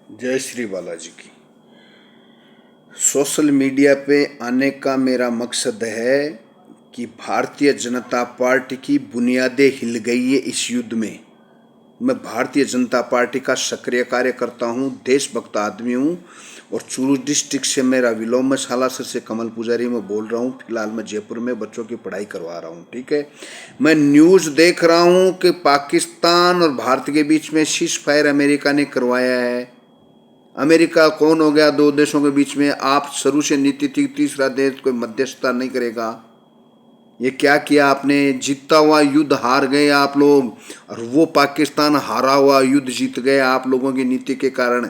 जय श्री बालाजी की। Social media पे आने का मेरा मकसद है कि भारतीय जनता पार्टी की बुनियादें हिल गई है इस युद्ध में। मैं भारतीय जनता पार्टी का सक्रिय कार्यकर्ता हूँ, देशभक्त आदमी हूँ और चूरू डिस्ट्रिक्ट से मेरा विलोम में सालासर से कमल पुजारी मैं बोल रहा हूँ। फिलहाल मैं जयपुर में बच्चों की पढ़ाई करवा रहा हूँ। ठीक है, मैं न्यूज़ देख रहा हूँ कि पाकिस्तान और भारत के बीच में सीज फायर अमेरिका ने करवाया है। अमेरिका कौन हो गया दो देशों के बीच में? आप शुरू से नीति थी तीसरा देश कोई मध्यस्थता नहीं करेगा। ये क्या किया आपने? जीतता हुआ युद्ध हार गए आप लोग और वो पाकिस्तान हारा हुआ युद्ध जीत गए आप लोगों की नीति के कारण।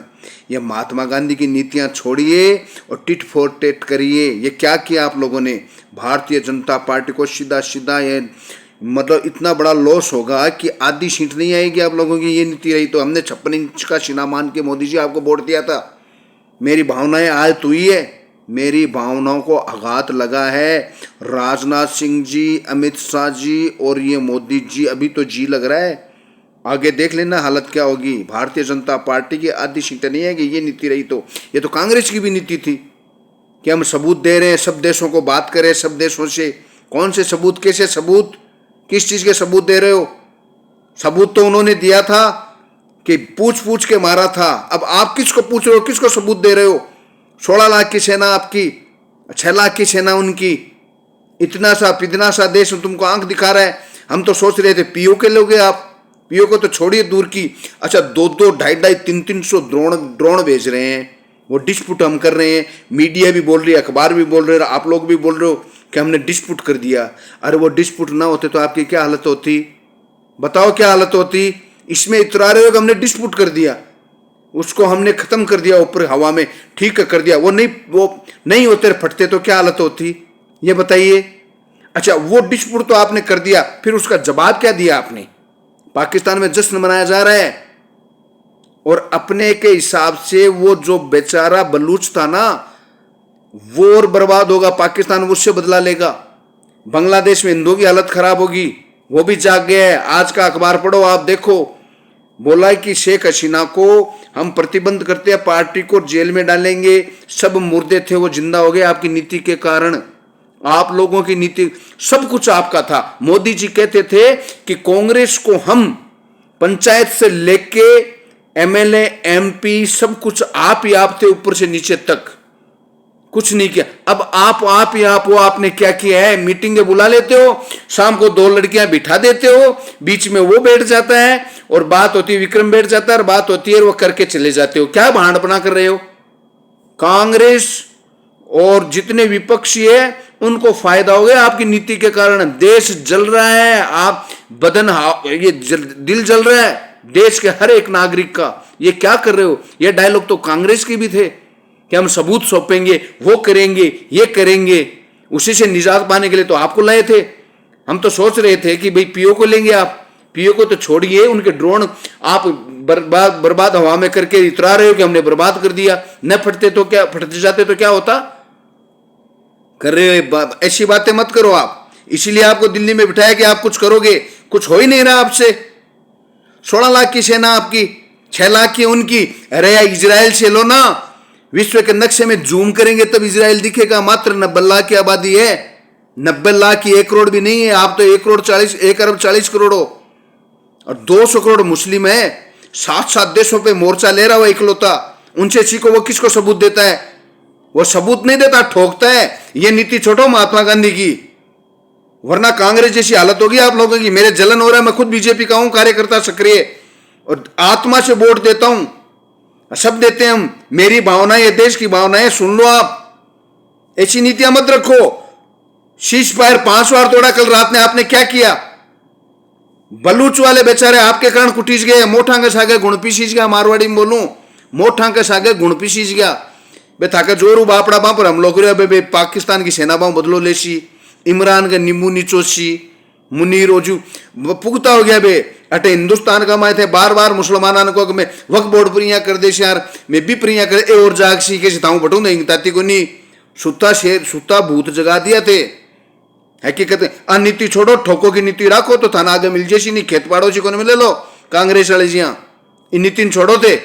ये महात्मा गांधी की नीतियां छोड़िए और टिट फॉर टेट करिए। ये क्या किया आप लोगों ने? भारतीय जनता पार्टी को सीधा सीधा ये मतलब इतना बड़ा लॉस होगा कि आधी सीट नहीं आएगी आप लोगों की। ये नीति रही तो हमने 56 इंच का सीना मान के मोदी जी आपको वोट दिया था। मेरी भावनाएं आज तो ही है, मेरी भावनाओं को आघात लगा है। राजनाथ सिंह जी, अमित शाह जी और ये मोदी जी, अभी तो जी लग रहा है, आगे देख लेना हालत क्या होगी। भारतीय जनता पार्टी की आधी सीटें नहीं आएगी ये नीति रही तो। ये तो कांग्रेस की भी नीति थी कि हम सबूत दे रहे हैं, सब देशों को बात करें, सब देशों से। कौन से सबूत, कैसे सबूत, किस चीज के सबूत दे रहे हो? सबूत तो उन्होंने दिया था कि पूछ पूछ के मारा था। अब आप किसको पूछ रहे हो, किसको सबूत दे रहे हो? 16 लाख की सेना आपकी, 6 लाख की सेना उनकी, इतना सा पितना सा देश तुमको आंख दिखा रहा है। हम तो सोच रहे थे पीओ के लोग आप, पीओ को तो छोड़िए दूर की। अच्छा, 2-2, 250, 300 ड्रोन भेज रहे हैं, वो डिस्प्यूट हम कर रहे हैं। मीडिया भी बोल रही है, अखबार भी बोल रहे हैं, आप लोग भी बोल रहे हो कि हमने डिस्प्यूट कर दिया। अरे वो डिस्प्यूट ना होते तो आपकी क्या हालत होती? बताओ क्या हालत होती? इसमें इतरा रहे हो कि हमने डिस्प्यूट कर दिया, उसको हमने खत्म कर दिया, ऊपर हवा में ठीक कर दिया। वो नहीं होते फटते तो क्या हालत होती ये बताइए। अच्छा, वो डिस्प्यूट तो आपने कर दिया, फिर उसका जवाब क्या दिया आपने? पाकिस्तान में जश्न मनाया जा रहा है और अपने के हिसाब से वो जो बेचारा बलूच था ना, वो और बर्बाद होगा। पाकिस्तान उससे बदला लेगा। बांग्लादेश में हिंदुओं की हालत खराब होगी, वो भी जाग गया है। आज का अखबार पढ़ो आप, देखो, बोला है कि शेख हसीना को हम प्रतिबंध करते हैं, पार्टी को जेल में डालेंगे। सब मुर्दे थे वो जिंदा हो गए आपकी नीति के कारण। आप लोगों की नीति, सब कुछ आपका था। मोदी जी कहते थे कि कांग्रेस को हम पंचायत से लेके एमएलए एमपी सब कुछ आप ही आप थे, ऊपर से नीचे तक कुछ नहीं किया। अब आप ही आप हो। आपने क्या किया है? मीटिंगें बुला लेते हो, शाम को 2 लड़कियां बिठा देते हो, बीच में वो बैठ जाता है और बात होती है, विक्रम बैठ जाता है और बात होती है, वो करके चले जाते हो। क्या भांडपना कर रहे हो? कांग्रेस और जितने विपक्षी है उनको फायदा हो गया आपकी नीति के कारण। देश जल रहा है, आप दिल जल रहा है देश के हर एक नागरिक का। ये क्या कर रहे हो? ये डायलॉग तो कांग्रेस के भी थे कि हम सबूत सौंपेंगे, वो करेंगे, ये करेंगे। उसी से निजात पाने के लिए तो आपको लाए थे। हम तो सोच रहे थे कि भाई पीओ को लेंगे। आप पीओ को तो छोड़िए, उनके ड्रोन आप बर्बाद हवा में करके इतरा रहे हो कि हमने बर्बाद कर दिया। न फटते तो क्या, फटते जाते तो क्या होता? कर रहे हो ऐसी बातें मत करो आप। इसीलिए आपको दिल्ली में बिठाया कि आप कुछ करोगे, कुछ हो ही नहीं रहा आपसे। 16 लाख की सेना आपकी, 6 लाख की उनकी। अरे यार, इजराइल से लो ना, विश्व के नक्शे में जूम करेंगे तब इजराइल दिखेगा। मात्र 90 लाख की आबादी है, 90 लाख की 1 करोड़ भी नहीं है। आप तो 1 अरब 40 करोड़ हो और 200 करोड़ मुस्लिम है। 7-7 देशों पे मोर्चा ले रहा हो इकलौता। उनसे सीखो। वो किसको सबूत देता है? वो सबूत नहीं देता, ठोकता है। ये नीति छोड़ो महात्मा गांधी की, वरना कांग्रेस जैसी हालत होगी आप लोगों की। मेरे जलन हो रहा है, मैं खुद बीजेपी का हूं कार्यकर्ता सक्रिय और आत्मा से वोट देता हूं, सब देते हैं हम। मेरी भावनाएं, ये देश की भावनाएं सुन लो आप। ऐसी नीतियां मत रखो। शीश फायर 5 बार तोड़ा कल रात में, आपने क्या किया? बलूच वाले बेचारे आपके कारण कुटीस गए। मोठा के सागे गुण पीसीज गया, मारवाड़ी में बोलूं, मोठा के सागे गुण पीसीज गया। बे थाके जोरू बापड़ा बाप पर हम लोग पाकिस्तान की सेना बाँ बदलो लेसी, इमरान के नींबू नीचोसी, मुनीर ओजू पुगता हो गया बे। अटे हिंदुस्तान का माए थे बार बार मुसलमान को मैं वक्त बोर्ड प्रिया कर दे यार, मैं भी प्रिया कर ए और जाग सी के सिताऊं बटू नहीं ताती को नहीं। सुता शेर सुता भूत जगा दिया थे। हकीकत नीति छोड़ो, ठोको की नीति रखो तो थाना आगे मिल जैसी नहीं, खेत पाड़ो सी को मिले लो कांग्रेस वाले जी। इन नीति छोड़ो थे।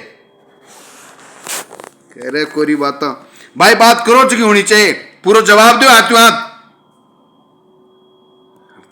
कह रहे कोरी बात भाई, बात करो जो होनी चाहिए, पूरा जवाब दो हाथ हाथ।